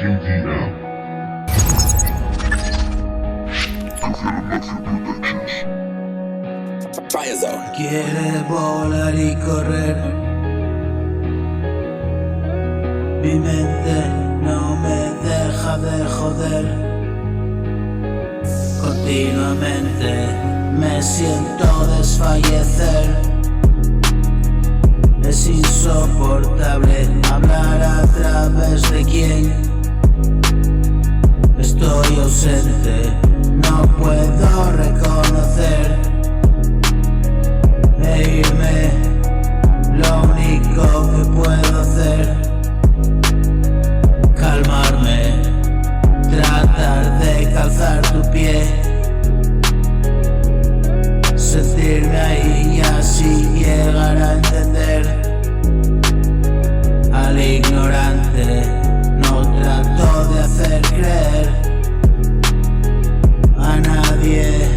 MDM. Quiere volar y correr. Mi mente no me deja de joder. Continuamente me siento desfallecer. Es insoportable hablar a través de quién. Estoy ausente, no puedo reconocer. E irme, lo único que puedo hacer. Calmarme, tratar de calzar tu pie. Sentirme ahí y así llegar a entender. Al ignorante no trato de hacer creer a nadie.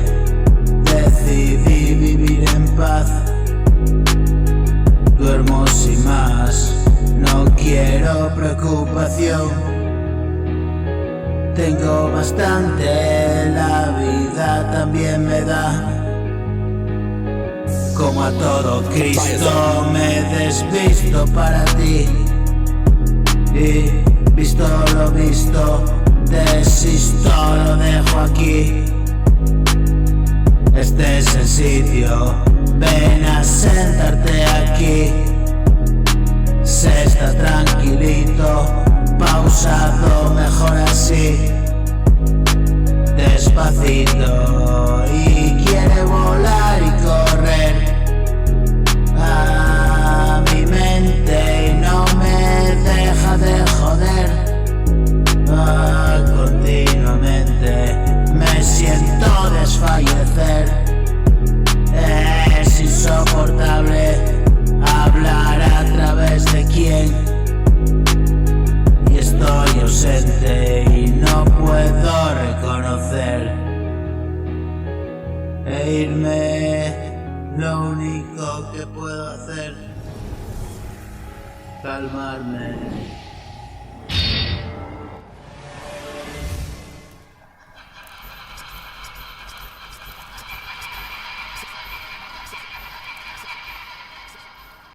Decidí vivir en paz. Duermo sin más, no quiero preocupación. Tengo bastante, la vida también me da. Como a todo Cristo me desvisto para ti. Y visto lo visto, desisto, lo dejo aquí. Este es el sitio, ven a sentarte aquí. Se está tranquilito, pausado, mejor así. Despacito y quiere volar y correr. A mi mente y no me deja de joder. Continuamente me siento desfallecer. Es insoportable hablar a través de quién. Y estoy ausente y no puedo reconocer. E irme, lo único que puedo hacer. Calmarme.